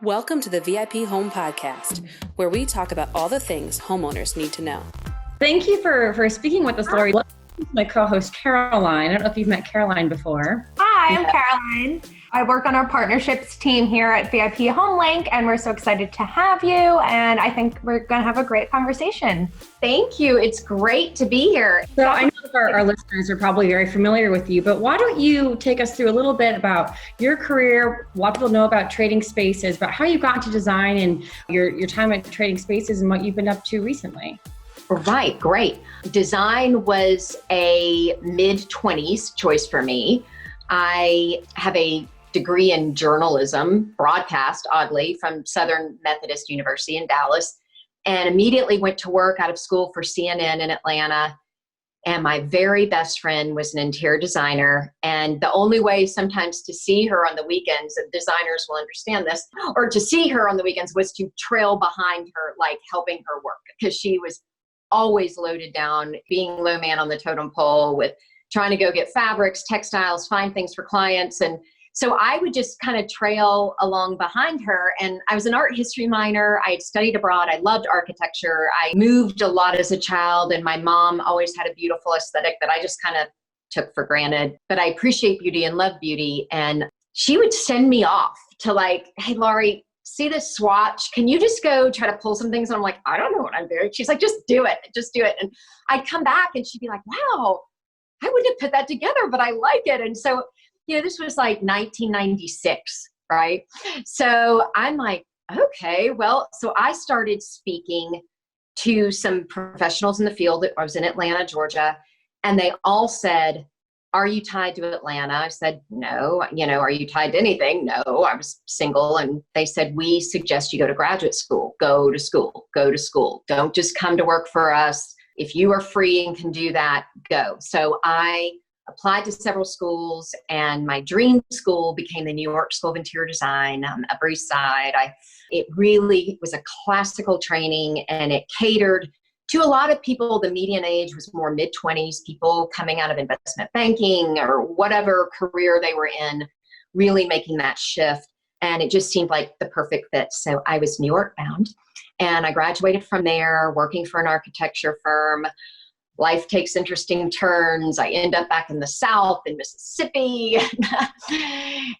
Welcome to the VIP Home Podcast, where we talk about all the things homeowners need to know. Thank you for speaking with us, Laurie. My co-host, Caroline. I don't know if you've met Caroline before. Hi, I'm Caroline. I work on our partnerships team here at vipHomeLink, and we're so excited to have you. And I think we're going to have a great conversation. Thank you. It's great to be here. So I know our listeners are probably very familiar with you, but why don't you take us through a little bit about your career, what people know about Trading Spaces, but how you got into design and your time at Trading Spaces and what you've been up to recently. Right, great. Design was a mid-20s choice for me. I have a degree in journalism, broadcast, oddly, from Southern Methodist University in Dallas, and immediately went to work out of school for CNN in Atlanta. And my very best friend was an interior designer. And the only way sometimes to see her on the weekends, and designers will understand this, or to see her on the weekends was to trail behind her, like helping her work, because she was always loaded down, being low man on the totem pole with trying to go get fabrics, textiles, find things for clients. And so I would just kind of trail along behind her. And I was an art history minor. I had studied abroad. I loved architecture. I moved a lot as a child, and my mom always had a beautiful aesthetic that I just kind of took for granted. But I appreciate beauty and love beauty. And she would send me off to like, hey, Laurie, see this swatch? Can you just go try to pull some things? And I'm like, I don't know what I'm doing. She's like, just do it. Just do it. And I'd come back and she'd be like, wow, I wouldn't have put that together, but I like it. And so, this was like 1996, right? So I'm like, okay, well, so I started speaking to some professionals in the field. I was in Atlanta, Georgia, and they all said, are you tied to Atlanta? I said, no. Are you tied to anything? No, I was single. And they said, we suggest you go to graduate school. Go to school. Don't just come to work for us. If you are free and can do that, go. So I applied to several schools, and my dream school became the New York School of Interior Design on the Upper East Side. It really was a classical training, and it catered to a lot of people. The median age was more mid-20s, people coming out of investment banking or whatever career they were in, really making that shift. And it just seemed like the perfect fit. So I was New York bound, and I graduated from there, working for an architecture firm. Life takes interesting turns. I end up back in the South in Mississippi.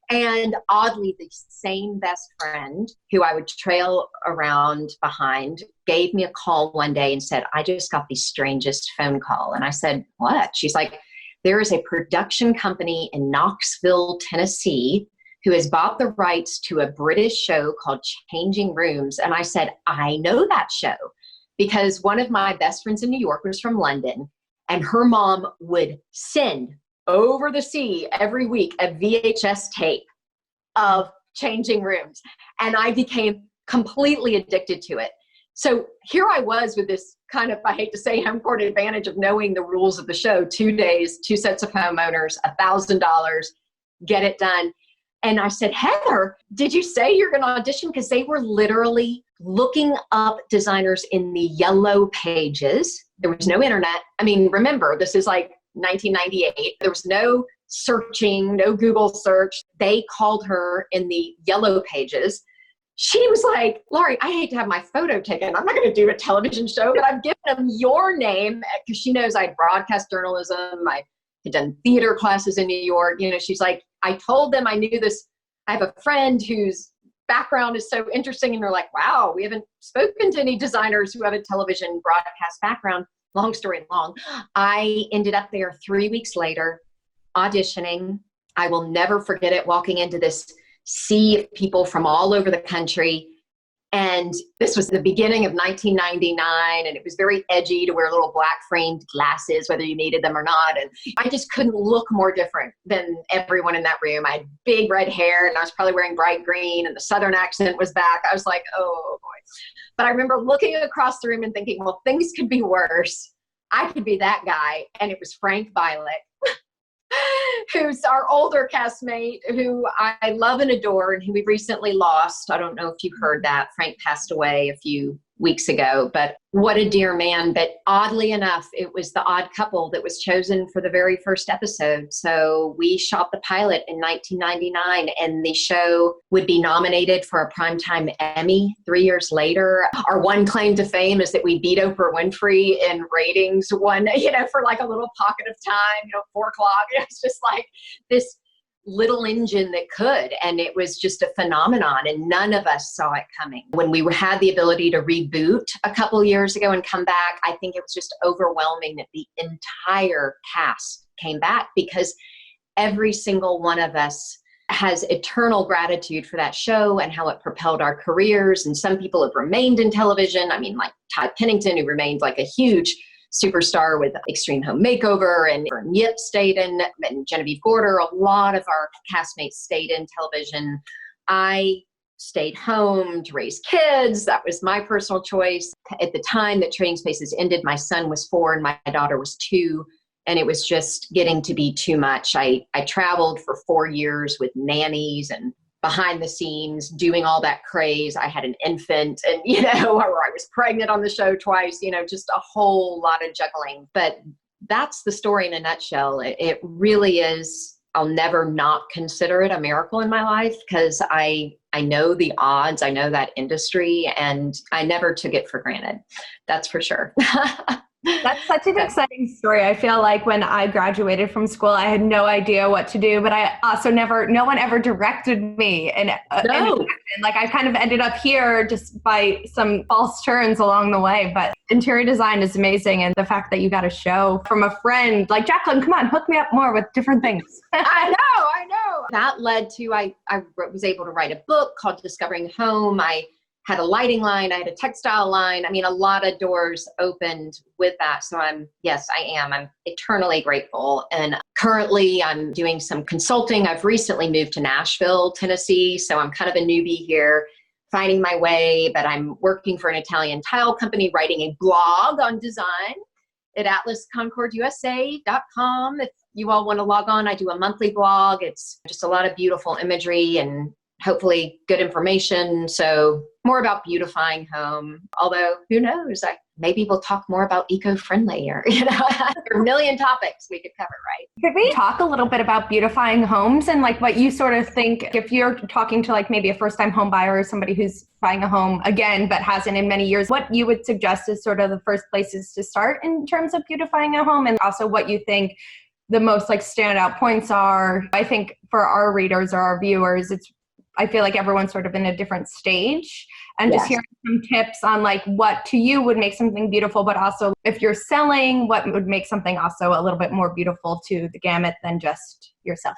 And oddly, the same best friend who I would trail around behind gave me a call one day and said, I just got the strangest phone call. And I said, what? She's like, there is a production company in Knoxville, Tennessee, who has bought the rights to a British show called Changing Rooms. And I said, I know that show, because one of my best friends in New York was from London, and her mom would send over the sea every week a VHS tape of Changing Rooms. And I became completely addicted to it. So here I was with this kind of, I hate to say, home court advantage of knowing the rules of the show. 2 days, 2 sets of homeowners, $1,000, get it done. And I said, Heather, did you say you're going to audition? Because they were literally looking up designers in the yellow pages. There was no internet. I mean, remember, this is like 1998. There was no searching, no Google search. They called her in the yellow pages. She was like, Laurie, I hate to have my photo taken. I'm not going to do a television show, but I've given them your name, because she knows I broadcast journalism. I had done theater classes in New York. She's like, I told them I knew this. I have a friend whose background is so interesting. And they're like, wow, we haven't spoken to any designers who have a television broadcast background. Long story long, I ended up there 3 weeks later auditioning. I will never forget it, walking into this sea of people from all over the country. And this was the beginning of 1999, and it was very edgy to wear little black framed glasses, whether you needed them or not. And I just couldn't look more different than everyone in that room. I had big red hair, and I was probably wearing bright green, and the Southern accent was back. I was like, oh boy. But I remember looking across the room and thinking, well, things could be worse. I could be that guy. And it was Frank Violet, who's our older castmate, who I love and adore, and who we recently lost. I don't know if you've heard that. Frank passed away a few weeks ago, but what a dear man. But oddly enough, it was the odd couple that was chosen for the very first episode. So we shot the pilot in 1999, and the show would be nominated for a Primetime Emmy 3 years later. Our one claim to fame is that we beat Oprah Winfrey in ratings for like a little pocket of time, 4 o'clock. It's just like this little engine that could, and it was just a phenomenon, and none of us saw it coming. When we had the ability to reboot a couple years ago and come back, I think it was just overwhelming that the entire cast came back, because every single one of us has eternal gratitude for that show and how it propelled our careers. And some people have remained in television. I mean, like Todd Pennington, who remained like a huge superstar with Extreme Home Makeover, and Yip stayed in, and Genevieve Gorder. A lot of our castmates stayed in television. I stayed home to raise kids. That was my personal choice. At the time that Trading Spaces ended, my son was 4 and my daughter was 2, and it was just getting to be too much. I traveled for 4 years with nannies and behind the scenes doing all that craze. I had an infant, and, or I was pregnant on the show twice, just a whole lot of juggling. But that's the story in a nutshell. It really is. I'll never not consider it a miracle in my life, because I know the odds, I know that industry, and I never took it for granted. That's for sure. That's such an exciting story. I feel like when I graduated from school, I had no idea what to do, but I also no one ever directed me. And like I kind of ended up here just by some false turns along the way. But interior design is amazing. And the fact that you got a show from a friend like, Jacqueline, come on, hook me up more with different things. I know. That led to, I was able to write a book called Discovering Home. I had a lighting line, I had a textile line. I mean, a lot of doors opened with that. So I'm eternally grateful. And currently I'm doing some consulting. I've recently moved to Nashville, Tennessee. So I'm kind of a newbie here, finding my way, but I'm working for an Italian tile company, writing a blog on design at atlasconcordusa.com. If you all want to log on, I do a monthly blog. It's just a lot of beautiful imagery and hopefully good information. So more about beautifying home. Although who knows, maybe we'll talk more about eco-friendly, or, there are a million topics we could cover, right? Could we talk a little bit about beautifying homes and like what you sort of think, if you're talking to like maybe a first-time home buyer or somebody who's buying a home again, but hasn't in many years, what you would suggest is sort of the first places to start in terms of beautifying a home, and also what you think the most like standout points are. I think for our readers or our viewers, I feel like everyone's sort of in a different stage, and just hearing some tips on like what to you would make something beautiful, but also if you're selling, what would make something also a little bit more beautiful to the gamut than just yourself.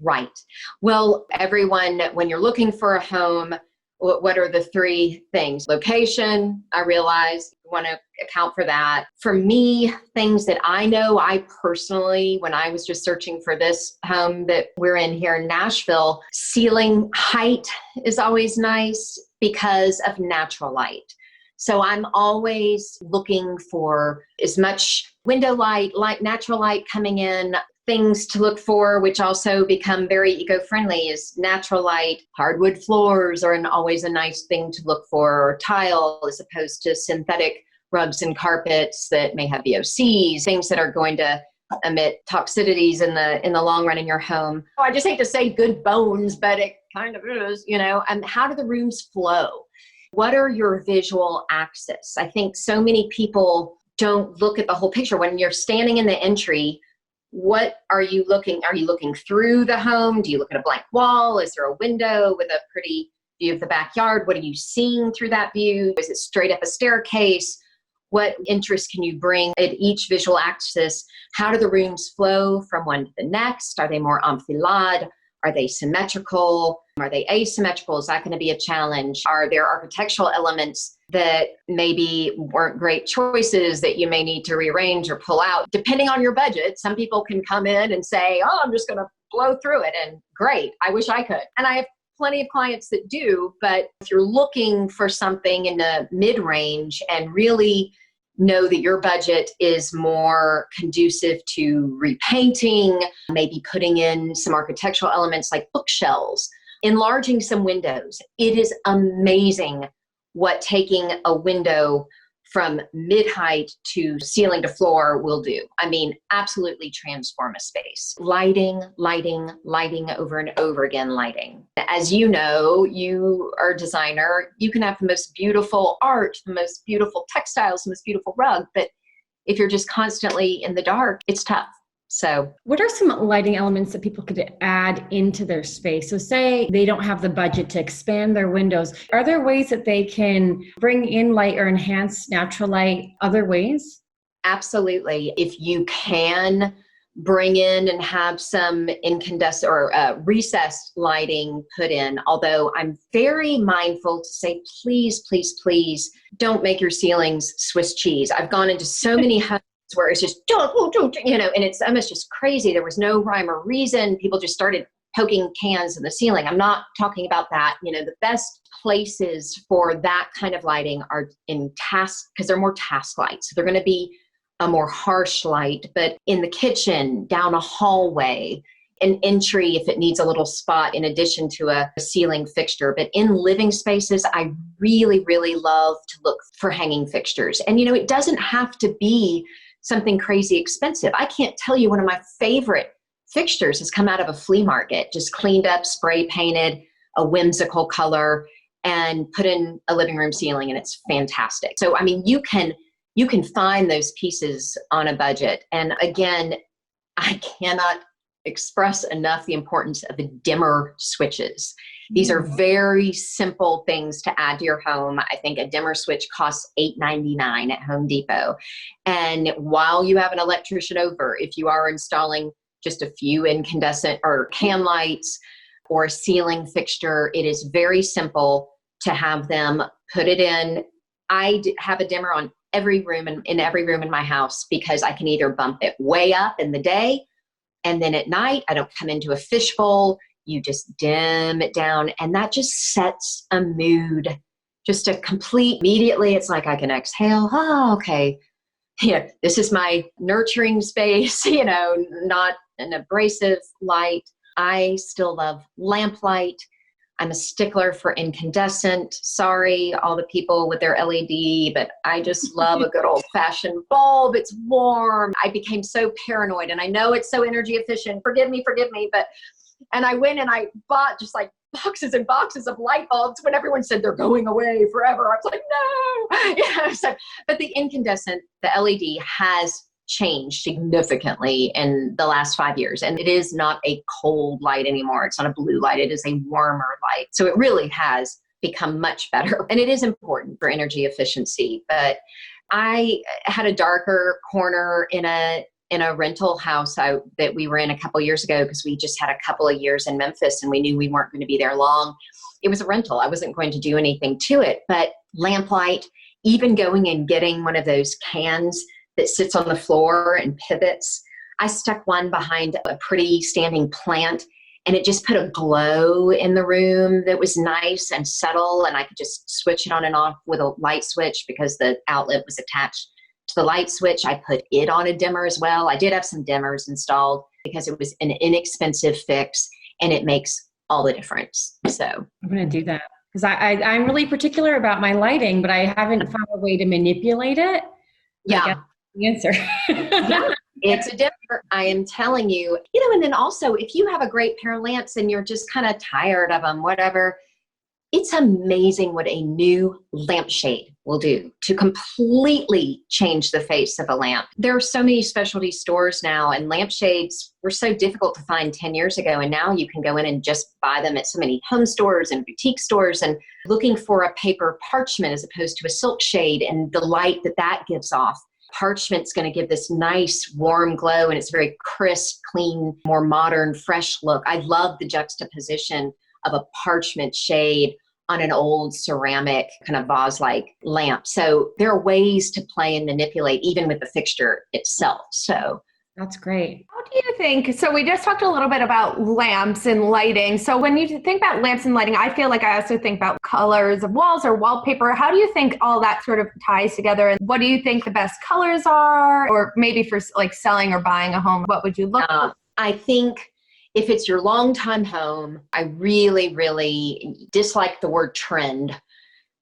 Right. Well, everyone, when you're looking for a home, what are the 3 things? Location, I realize you want to account for that. For me, things that I know, I personally, when I was just searching for this home that we're in here in Nashville, ceiling height is always nice because of natural light. So I'm always looking for as much window light, natural light coming in. Things to look for, which also become very eco-friendly, is natural light. Hardwood floors are always a nice thing to look for, or tile, as opposed to synthetic rugs and carpets that may have VOCs, things that are going to emit toxicities in the long run in your home. I just hate to say good bones, but it kind of is, and how do the rooms flow? What are your visual axis? I think so many people don't look at the whole picture. When you're standing in the entry, what are you looking? Are you looking through the home? Do you look at a blank wall? Is there a window with a pretty view of the backyard? What are you seeing through that view? Is it straight up a staircase? What interest can you bring at each visual axis? How do the rooms flow from one to the next? Are they more enfilade? Are they symmetrical? Are they asymmetrical? Is that going to be a challenge? Are there architectural elements that maybe weren't great choices that you may need to rearrange or pull out? Depending on your budget, some people can come in and say, oh, I'm just going to blow through it. And great, I wish I could. And I have plenty of clients that do. But if you're looking for something in the mid-range and really know that your budget is more conducive to repainting, maybe putting in some architectural elements like bookshelves, enlarging some windows. It is amazing what taking a window from mid-height to ceiling to floor will do. I mean, absolutely transform a space. Lighting, lighting, lighting, over and over again, lighting. As you know, you are a designer. You can have the most beautiful art, the most beautiful textiles, the most beautiful rug, but if you're just constantly in the dark, it's tough. So what are some lighting elements that people could add into their space? So say they don't have the budget to expand their windows. Are there ways that they can bring in light or enhance natural light other ways? absolutely. If you can bring in and have some incandescent or recessed lighting put in, although I'm very mindful to say, please, please, please don't make your ceilings Swiss cheese. I've gone into so many homes where it's just, you know, and it's almost just crazy. There was no rhyme or reason. People just started poking cans in the ceiling. I'm not talking about that. You know, the best places for that kind of lighting are in task, because they're more task lights. So they're going to be a more harsh light, but in the kitchen, down a hallway, an entry if it needs a little spot in addition to a ceiling fixture. But in living spaces, I really, really love to look for hanging fixtures. And, you know, it doesn't have to be something crazy expensive. I can't tell you, one of my favorite fixtures has come out of a flea market, just cleaned up, spray painted, a whimsical color, and put in a living room ceiling, and it's fantastic. So, I mean, you can find those pieces on a budget. And again, I cannot express enough the importance of the dimmer switches. These are very simple things to add to your home. I think a dimmer switch costs $8.99 at Home Depot. And while you have an electrician over, if you are installing just a few incandescent or can lights or a ceiling fixture, it is very simple to have them put it in. I have a dimmer on every room in every room in my house, because I can either bump it way up in the day, and then at night I don't come into a fishbowl. You just dim it down, and that just sets a mood. Just a complete, immediately it's like I can exhale. Oh, okay. Yeah, this is my nurturing space, you know, not an abrasive light. I still love lamplight. I'm a stickler for incandescent. Sorry, all the people with their LED, but I just love a good old fashioned bulb. It's warm. I became so paranoid, and I know it's so energy efficient. Forgive me, but, and I went and I bought just like boxes and boxes of light bulbs when everyone said they're going away forever. I was like, no. Yeah, so, but the incandescent, the LED has changed significantly in the last 5 years. And it is not a cold light anymore. It's not a blue light. It is a warmer light. So it really has become much better. And it is important for energy efficiency. But I had a darker corner in a rental house that we were in a couple years ago, because we just had a couple of years in Memphis and we knew we weren't going to be there long. It was a rental. I wasn't going to do anything to it, but lamplight, even going and getting one of those cans that sits on the floor and pivots. I stuck one behind a pretty standing plant, and it just put a glow in the room that was nice and subtle, and I could just switch it on and off with a light switch because the outlet was attached to the light switch. I put it on a dimmer as well. I did have some dimmers installed because it was an inexpensive fix, and it makes all the difference. So I'm going to do that, because I'm really particular about my lighting, but I haven't found a way to manipulate it. Yeah. The answer. Yeah, it's a dimmer. I am telling you, you know, and then also if you have a great pair of lamps and you're just kind of tired of them, whatever, it's amazing what a new lampshade will do to completely change the face of a lamp. There are so many specialty stores now, and lampshades were so difficult to find 10 years ago. And now you can go in and just buy them at so many home stores and boutique stores, and looking for a paper parchment as opposed to a silk shade and the light that gives off. Parchment's going to give this nice warm glow, and it's very crisp, clean, more modern, fresh look. I love the juxtaposition of a parchment shade on an old ceramic kind of vase-like lamp. So there are ways to play and manipulate even with the fixture itself. So that's great. How do you think, so we just talked a little bit about lamps and lighting. So when you think about lamps and lighting, I feel like I also think about colors of walls or wallpaper. How do you think all that sort of ties together? And what do you think the best colors are? Or maybe for like selling or buying a home, what would you look for? I think if it's your long-time home, I really, really dislike the word trend,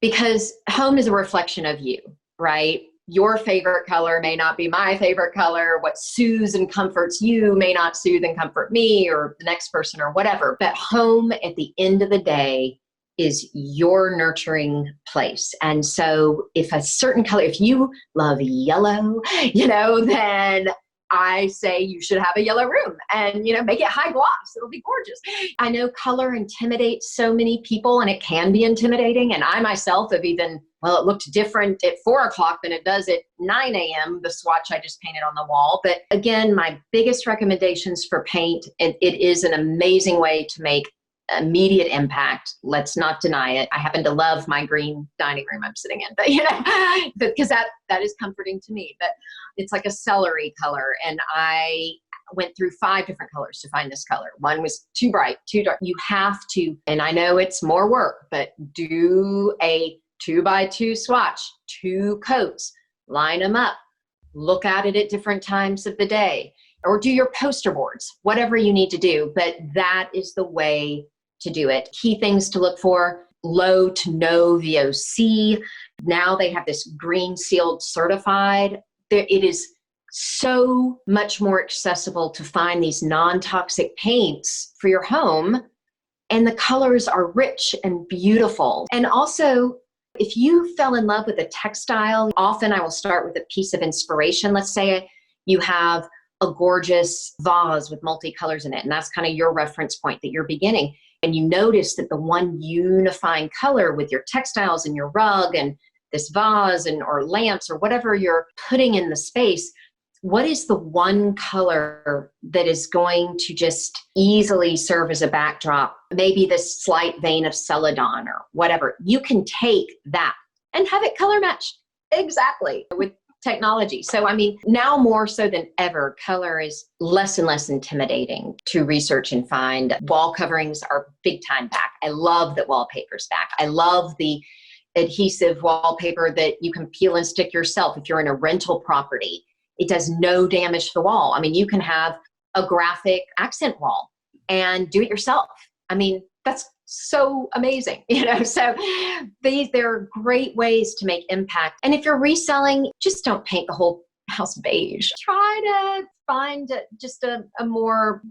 because home is a reflection of you, right? Your favorite color may not be my favorite color. What soothes and comforts you may not soothe and comfort me or the next person or whatever. But home at the end of the day is your nurturing place. And so if a certain color, if you love yellow, then I say you should have a yellow room and, make it high gloss. It'll be gorgeous. I know color intimidates so many people and it can be intimidating. And I myself have it looked different at 4:00 than it does at 9 a.m., the swatch I just painted on the wall. But again, my biggest recommendations for paint, and it is an amazing way to make immediate impact. Let's not deny it. I happen to love my green dining room I'm sitting in, but because that is comforting to me. But it's like a celery color, and I went through 5 different colors to find this color. One was too bright, too dark. You have to, and I know it's more work, but do a 2x2 swatch, 2 coats, line them up, look at it at different times of the day, or do your poster boards, whatever you need to do. But that is the way to do it. Key things to look for: low to no VOC. Now they have this green sealed certified. It is so much more accessible to find these non-toxic paints for your home. And the colors are rich and beautiful. And also, if you fell in love with a textile, often I will start with a piece of inspiration. Let's say you have a gorgeous vase with multicolors in it, and that's kind of your reference point that you're beginning. And you notice that the one unifying color with your textiles and your rug and this vase or lamps or whatever you're putting in the space, what is the one color that is going to just easily serve as a backdrop? Maybe this slight vein of celadon or whatever. You can take that and have it color matched exactly with technology. So, now more so than ever, color is less and less intimidating to research and find. Wall coverings are big time back. I love that wallpaper's back. I love the adhesive wallpaper that you can peel and stick yourself. If you're in a rental property, it does no damage to the wall. You can have a graphic accent wall and do it yourself. That's so amazing, so they're great ways to make impact. And if you're reselling, just don't paint the whole house beige. Try to find just a more,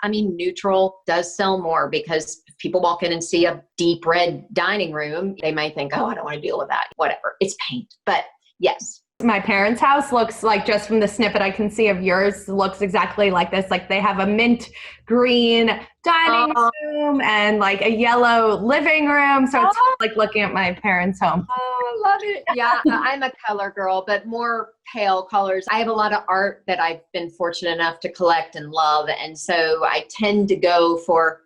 neutral does sell more, because if people walk in and see a deep red dining room, they might think, oh, I don't want to deal with that. Whatever, it's paint. But yes. My parents' house looks like, just from the snippet I can see of yours, looks exactly like this. Like they have a mint green dining room and like a yellow living room. So it's like looking at my parents' home. Oh, love it. Yeah, I'm a color girl, but more pale colors. I have a lot of art that I've been fortunate enough to collect and love. And so I tend to go for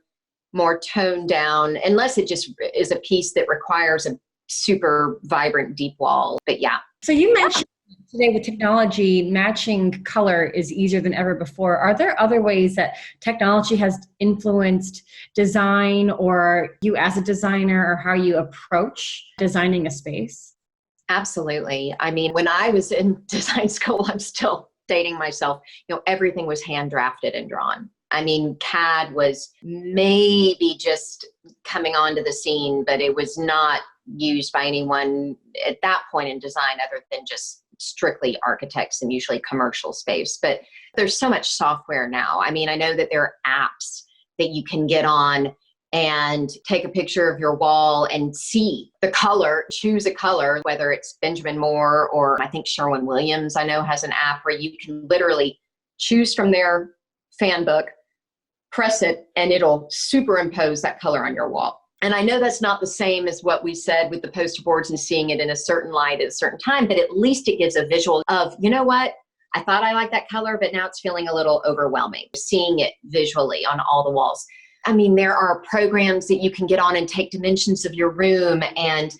more toned down, unless it just is a piece that requires a super vibrant deep wall. But yeah. So you mentioned today with technology, matching color is easier than ever before. Are there other ways that technology has influenced design, or you as a designer, or how you approach designing a space? Absolutely. When I was in design school, I'm still dating myself, everything was hand drafted and drawn. CAD was maybe just coming onto the scene, but it was not used by anyone at that point in design other than just strictly architects and usually commercial space. But there's so much software now. I know that there are apps that you can get on and take a picture of your wall and see the color, choose a color, whether it's Benjamin Moore or I think Sherwin-Williams, I know, has an app where you can literally choose from their fan book, press it, and it'll superimpose that color on your wall. And I know that's not the same as what we said with the poster boards and seeing it in a certain light at a certain time, but at least it gives a visual of, you know what, I thought I liked that color, but now it's feeling a little overwhelming, seeing it visually on all the walls. There are programs that you can get on and take dimensions of your room and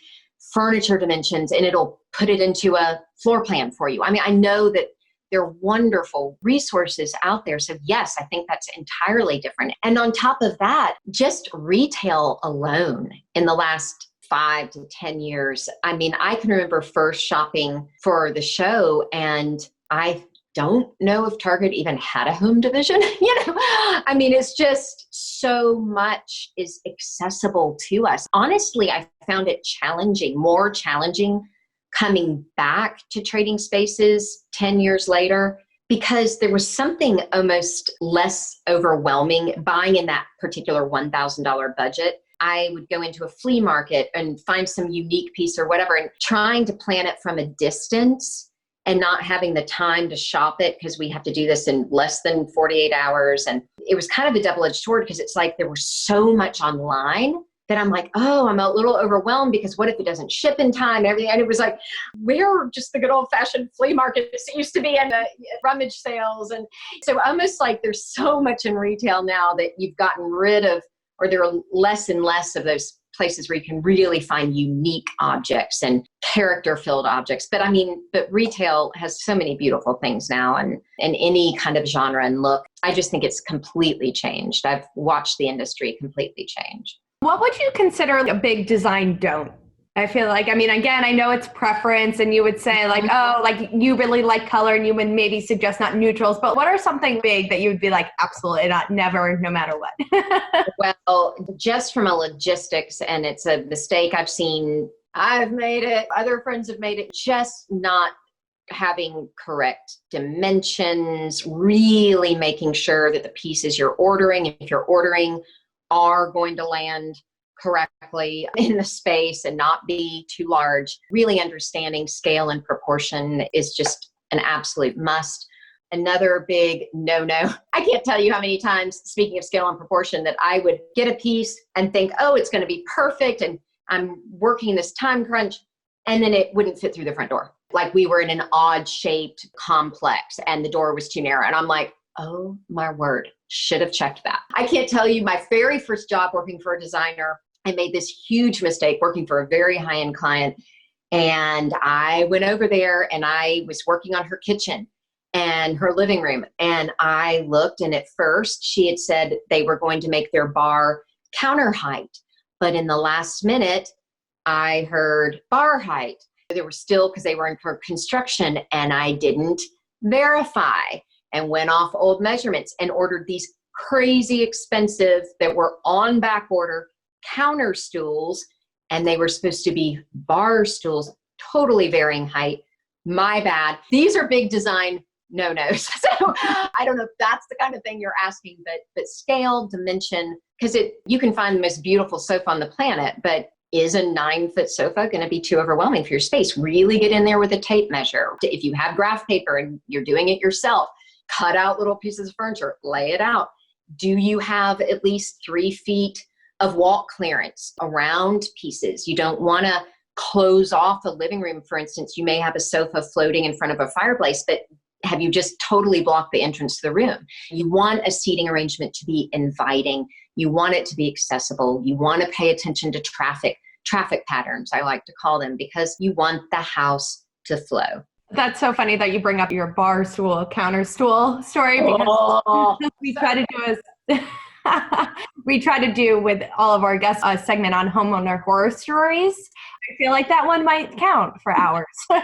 furniture dimensions, and it'll put it into a floor plan for you. I know that there are wonderful resources out there. So yes, I think that's entirely different. And on top of that, just retail alone in the last 5 to 10 years. I can remember first shopping for the show, and I don't know if Target even had a home division. I mean, it's just so much is accessible to us. Honestly, I found it more challenging coming back to trading spaces 10 years later, because there was something almost less overwhelming buying in that particular $1,000 budget. I would go into a flea market and find some unique piece or whatever, and trying to plan it from a distance and not having the time to shop it, because we have to do this in less than 48 hours. And it was kind of a double-edged sword, because it's like there was so much online that I'm like, oh, I'm a little overwhelmed, because what if it doesn't ship in time and everything? And it was like, where just the good old-fashioned flea markets used to be, and the rummage sales. And so almost like there's so much in retail now that you've gotten rid of, or there are less and less of those places where you can really find unique objects and character-filled objects. But retail has so many beautiful things now, and any kind of genre and look. I just think it's completely changed. I've watched the industry completely change. What would you consider a big design don't? I feel like, again, I know it's preference, and you would say like, oh, like you really like color and you would maybe suggest not neutrals, but what are something big that you would be like, absolutely not, never, no matter what? Well, just from a logistics, and it's a mistake I've made it, other friends have made it, just not having correct dimensions, really making sure that the pieces you're ordering, if you're ordering, are going to land correctly in the space and not be too large. Really understanding scale and proportion is just an absolute must. Another big no-no. I can't tell you how many times, speaking of scale and proportion, that I would get a piece and think, oh, it's going to be perfect, and I'm working this time crunch, and then it wouldn't fit through the front door. Like we were in an odd-shaped complex and the door was too narrow. And I'm like, oh my word, should have checked that. I can't tell you, my very first job working for a designer, I made this huge mistake working for a very high-end client. And I went over there and I was working on her kitchen and her living room. And I looked, and at first she had said they were going to make their bar counter height. But in the last minute, I heard bar height. They were still, because they were in construction, and I didn't verify and went off old measurements and ordered these crazy expensive that were on back order counter stools, and they were supposed to be bar stools, totally varying height. My bad. These are big design no-nos. So I don't know if that's the kind of thing you're asking, but scale, dimension, because you can find the most beautiful sofa on the planet, but is a 9-foot sofa going to be too overwhelming for your space? Really get in there with a tape measure. If you have graph paper and you're doing it yourself, cut out little pieces of furniture, lay it out. Do you have at least 3 feet of wall clearance around pieces? You don't want to close off a living room, for instance. You may have a sofa floating in front of a fireplace, but have you just totally blocked the entrance to the room? You want a seating arrangement to be inviting. You want it to be accessible. You want to pay attention to traffic patterns, I like to call them, because you want the house to flow. That's so funny that you bring up your bar stool, counter stool story, because we try to do we try to do with all of our guests a segment on homeowner horror stories. I feel like that one might count for hours. Well,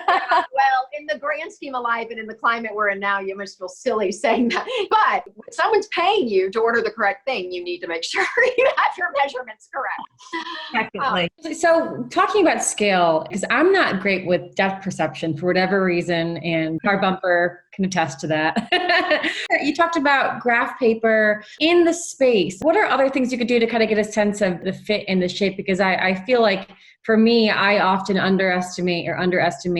in the grand scheme of life and in the climate we're in now, you must feel silly saying that. But if someone's paying you to order the correct thing, you need to make sure you have your measurements correct. Definitely. So talking about scale, because I'm not great with depth perception for whatever reason, and our bumper can attest to that. You talked about graph paper in the space. What are other things you could do to kind of get a sense of the fit and the shape? Because I feel like for me, I often underestimate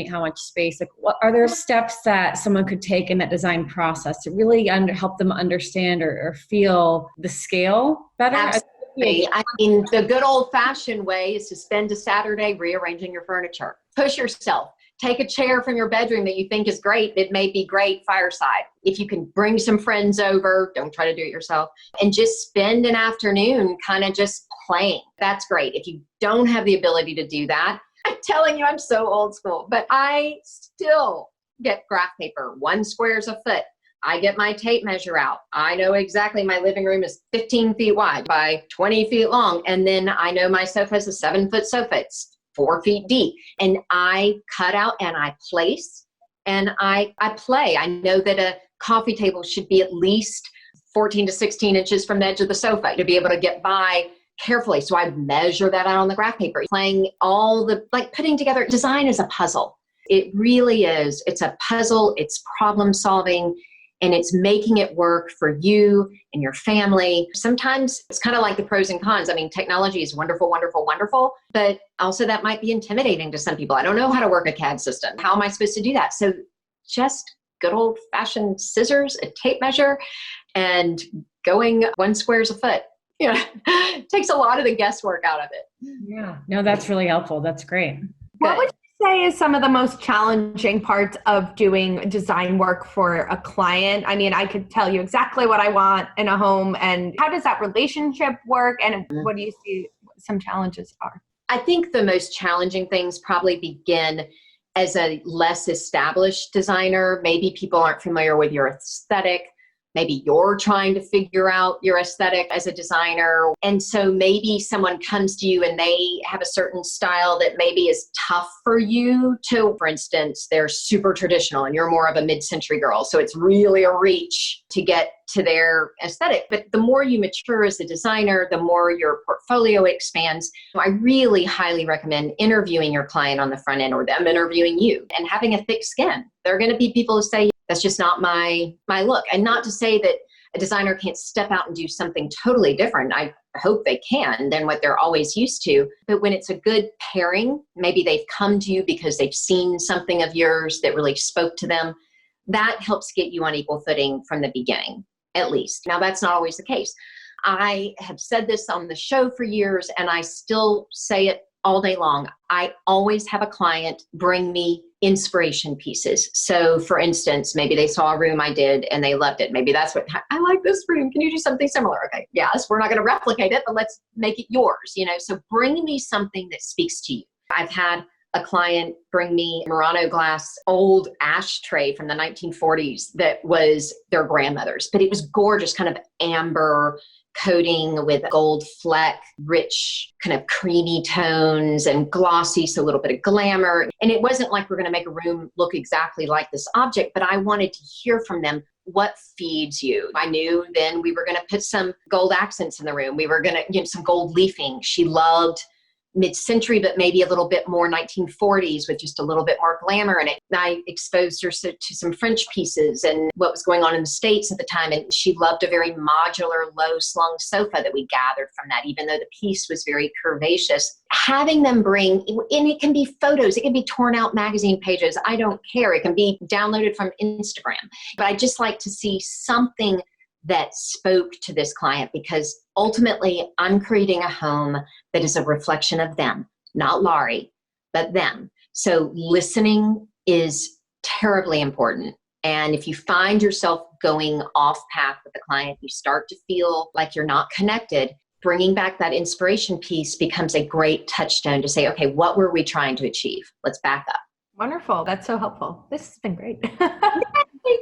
how much space. Like, what are there steps that someone could take in that design process to really help them understand or feel the scale better? Absolutely. I mean, the good old-fashioned way is to spend a Saturday rearranging your furniture. Push yourself. Take a chair from your bedroom that you think is great. It may be great fireside. If you can bring some friends over, don't try to do it yourself, and just spend an afternoon kind of just playing. That's great. If you don't have the ability to do that, I'm telling you, I'm so old school, but I still get graph paper, 1 square is a foot. I get my tape measure out. I know exactly my living room is 15 feet wide by 20 feet long. And then I know my sofa is a 7-foot sofa. It's 4 feet deep. And I cut out and I place And I play. I know that a coffee table should be at least 14 to 16 inches from the edge of the sofa to be able to get by carefully. So I measure that out on the graph paper, playing putting together design is a puzzle. It really is. It's a puzzle. It's problem solving, and it's making it work for you and your family. Sometimes it's kind of like the pros and cons. I mean, technology is wonderful, wonderful, wonderful, but also that might be intimidating to some people. I don't know how to work a CAD system. How am I supposed to do that? So just good old fashioned scissors, a tape measure, and going 1 squares a foot. It takes a lot of the guesswork out of it. Yeah, no, that's really helpful. That's great. What would you say is some of the most challenging parts of doing design work for a client? I mean, I could tell you exactly what I want in a home, and how does that relationship work? And what do you see some challenges are? I think the most challenging things probably begin as a less established designer. Maybe people aren't familiar with your aesthetic. Maybe you're trying to figure out your aesthetic as a designer. And so maybe someone comes to you and they have a certain style that maybe is tough for you to, for instance, they're super traditional and you're more of a mid-century girl. So it's really a reach to get to their aesthetic. But the more you mature as a designer, the more your portfolio expands. I really highly recommend interviewing your client on the front end, or them interviewing you, and having a thick skin. There are going to be people who say, that's just not my look. And not to say that a designer can't step out and do something totally different. I hope they can than what they're always used to. But when it's a good pairing, maybe they've come to you because they've seen something of yours that really spoke to them. That helps get you on equal footing from the beginning, at least. Now, that's not always the case. I have said this on the show for years, and I still say it all day long. I always have a client bring me inspiration pieces. So for instance, maybe they saw a room I did and they loved it. Maybe that's what, I like this room. Can you do something similar? Okay. Yes, we're not going to replicate it, but let's make it yours. So bring me something that speaks to you. I've had a client bring me Murano glass old ashtray from the 1940s that was their grandmother's, but it was gorgeous, kind of amber coating with gold fleck, rich kind of creamy tones and glossy, so a little bit of glamour. And it wasn't like we're going to make a room look exactly like this object, but I wanted to hear from them, what feeds you? I knew then we were going to put some gold accents in the room. We were going to some gold leafing. She loved mid-century, but maybe a little bit more 1940s with just a little bit more glamour in it. I exposed her to some French pieces and what was going on in the States at the time. And she loved a very modular, low-slung sofa that we gathered from that, even though the piece was very curvaceous. Having them bring, and it can be photos, it can be torn out magazine pages. I don't care. It can be downloaded from Instagram. But I just like to see something that spoke to this client, because ultimately I'm creating a home that is a reflection of them, not Laurie, but them. So listening is terribly important. And if you find yourself going off path with the client, you start to feel like you're not connected, bringing back that inspiration piece becomes a great touchstone to say, okay, what were we trying to achieve? Let's back up. Wonderful. That's so helpful. This has been great.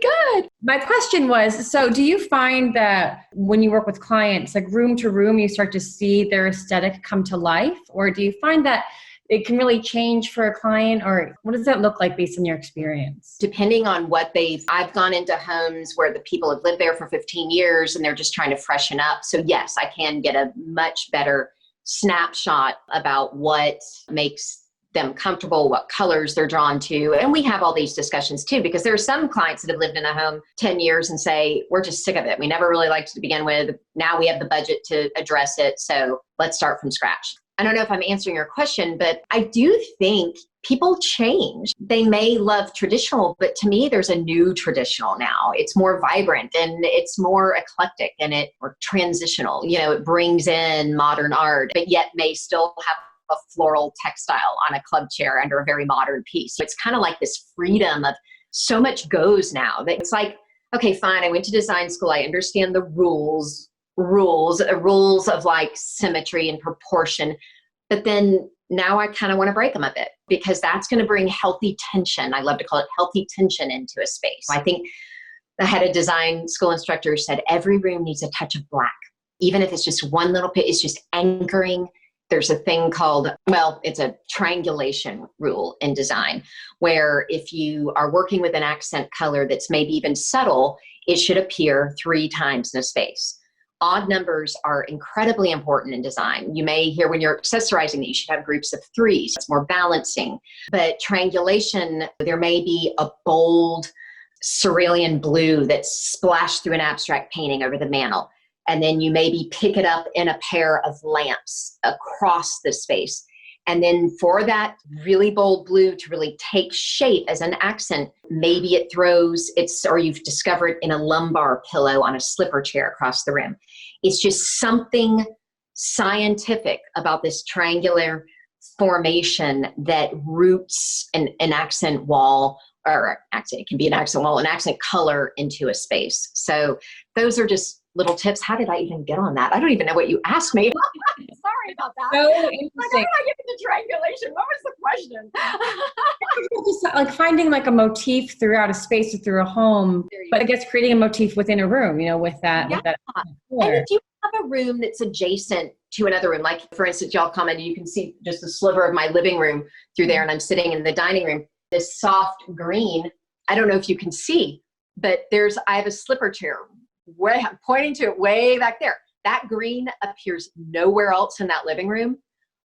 Good. My question was, so do you find that when you work with clients, like room to room, you start to see their aesthetic come to life? Or do you find that it can really change for a client? Or what does that look like based on your experience? Depending on what I've gone into homes where the people have lived there for 15 years and they're just trying to freshen up. So yes, I can get a much better snapshot about what makes them comfortable, what colors they're drawn to. And we have all these discussions too, because there are some clients that have lived in a home 10 years and say, we're just sick of it. We never really liked it to begin with. Now we have the budget to address it. So let's start from scratch. I don't know if I'm answering your question, but I do think people change. They may love traditional, but to me, there's a new traditional now. It's more vibrant and it's more eclectic or transitional. It brings in modern art, but yet may still have a floral textile on a club chair under a very modern piece. It's kind of like this freedom of so much goes now that it's like, okay, fine. I went to design school. I understand the rules of like symmetry and proportion, but then now I kind of want to break them a bit, because that's going to bring healthy tension. I love to call it healthy tension into a space. I think I had a design school instructor who said every room needs a touch of black, even if it's just one little bit. It's just anchoring There's a thing called, well, it's a triangulation rule in design, where if you are working with an accent color that's maybe even subtle, it should appear 3 times in a space. Odd numbers are incredibly important in design. You may hear when you're accessorizing that you should have groups of 3s. It's more balancing. But triangulation, there may be a bold cerulean blue that's splashed through an abstract painting over the mantle. And then you maybe pick it up in a pair of lamps across the space. And then for that really bold blue to really take shape as an accent, maybe it throws or you've discovered in a lumbar pillow on a slipper chair across the room. It's just something scientific about this triangular formation that roots an accent wall, or accent, it can be an accent wall, an accent color into a space. So those are just little tips. How did I even get on that? I don't even know what you asked me. Sorry about that. So interesting. Like, how did I get into triangulation? What was the question? Just like finding like a motif throughout a space or through a home, but I guess creating a motif within a room, with that. Yeah. With that and if you have a room that's adjacent to another room, like for instance, y'all commented, you can see just a sliver of my living room through there, and I'm sitting in the dining room. This soft green, I don't know if you can see, but I have a slipper chair. I'm pointing to it way back there. That green appears nowhere else in that living room,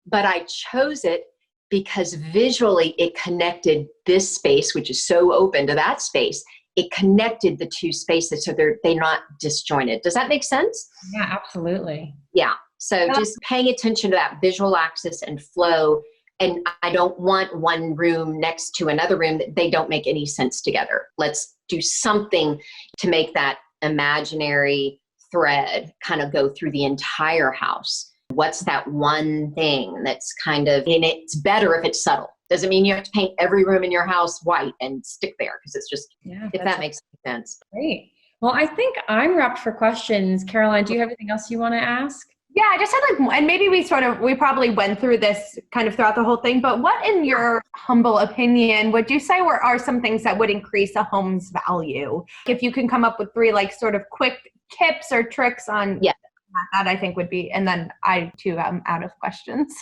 but I chose it because visually it connected this space, which is so open, to that space. It connected the 2 spaces so they're not disjointed. Does that make sense? Yeah, absolutely. Yeah. So just paying attention to that visual axis and flow. And I don't want one room next to another room that they don't make any sense together. Let's do something to make that imaginary thread kind of go through the entire house. What's that one thing that's kind of, and it's better if it's subtle. Doesn't mean you have to paint every room in your house white and stick there, because it's just, if that makes sense. Great. Well, I think I'm wrapped for questions. Caroline, do you have anything else you want to ask? Yeah, I just had and maybe we probably went through this kind of throughout the whole thing, but what, in your humble opinion, would you say are some things that would increase a home's value? If you can come up with 3 like sort of quick tips or tricks on that, I think would be, and then I too am out of questions.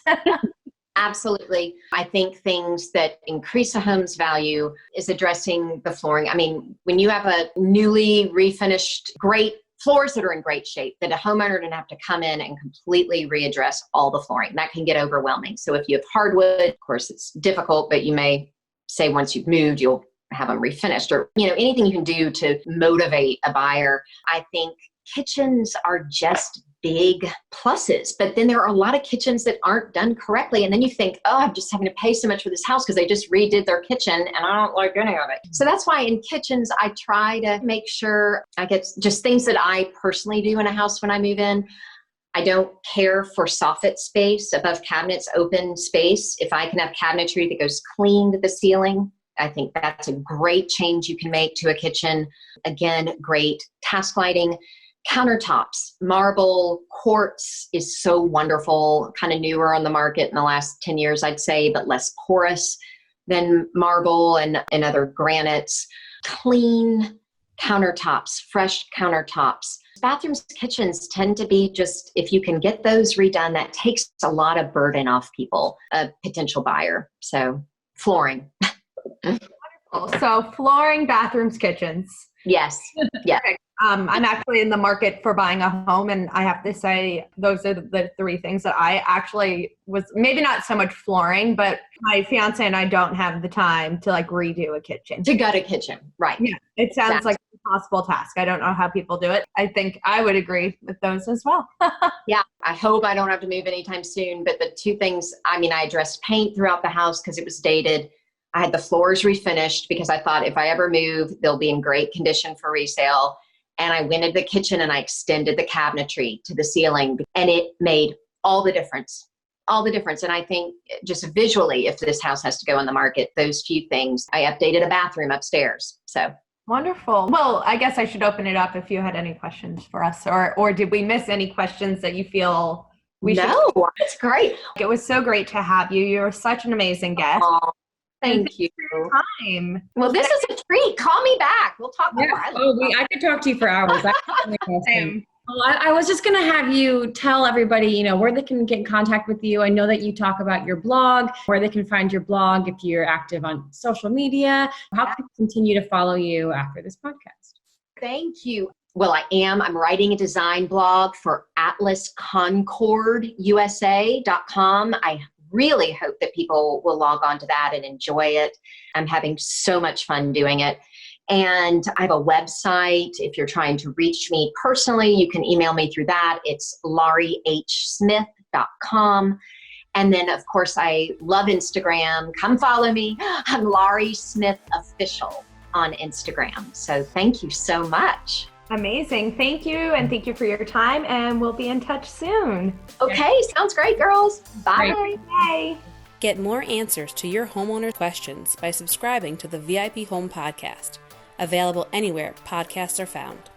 Absolutely. I think things that increase a home's value is addressing the flooring. I mean, when you have a newly refinished, great floors that are in great shape, that a homeowner didn't have to come in and completely readdress all the flooring. That can get overwhelming. So if you have hardwood, of course, it's difficult, but you may say once you've moved, you'll have them refinished, or, anything you can do to motivate a buyer. I think kitchens are just big pluses, but then there are a lot of kitchens that aren't done correctly. And then you think, oh, I'm just having to pay so much for this house because they just redid their kitchen and I don't like any of it. So that's why in kitchens, I try to make sure I get just things that I personally do in a house when I move in. I don't care for soffit space, above cabinets, open space. If I can have cabinetry that goes clean to the ceiling, I think that's a great change you can make to a kitchen. Again, great task lighting. Countertops, marble, quartz is so wonderful, kind of newer on the market in the last 10 years, I'd say, but less porous than marble and other granites. Clean countertops, fresh countertops. Bathrooms, kitchens tend to be just, if you can get those redone, that takes a lot of burden off people, a potential buyer. So flooring. Wonderful. So flooring, bathrooms, kitchens. Yes. Yeah. I'm actually in the market for buying a home, and I have to say those are the 3 things that I actually was, maybe not so much flooring, but my fiance and I don't have the time to like redo a kitchen. To gut a kitchen, right. Yeah, it sounds like an impossible task. I don't know how people do it. I think I would agree with those as well. Yeah, I hope I don't have to move anytime soon, but the 2 things, I addressed paint throughout the house because it was dated. I had the floors refinished because I thought if I ever move, they'll be in great condition for resale. And I went into the kitchen and I extended the cabinetry to the ceiling, and it made all the difference. And I think just visually, if this house has to go on the market, those few things. I updated a bathroom upstairs. So wonderful. Well, I guess I should open it up if you had any questions for us, or did we miss any questions that you feel we should? No, it's great. It was so great to have you. You're such an amazing guest. Thank you. For your time. Well, this is a treat. Call me back. We'll talk more. I could talk to you for hours. Same. Well, I was just going to have you tell everybody, where they can get in contact with you. I know that you talk about your blog, where they can find your blog if you're active on social media. How can they continue to follow you after this podcast? Thank you. Well, I am. I'm writing a design blog for atlasconcordusa.com. I really hope that people will log on to that and enjoy it. I'm having so much fun doing it. And I have a website. If you're trying to reach me personally, you can email me through that. It's lauriehsmith.com. And then, of course, I love Instagram. Come follow me. I'm Laurie Smith Official on Instagram. So thank you so much. Amazing. Thank you. And thank you for your time. And we'll be in touch soon. Okay. Sounds great, girls. Bye. Bye. Get more answers to your homeowner questions by subscribing to the VIP Home Podcast, available anywhere podcasts are found.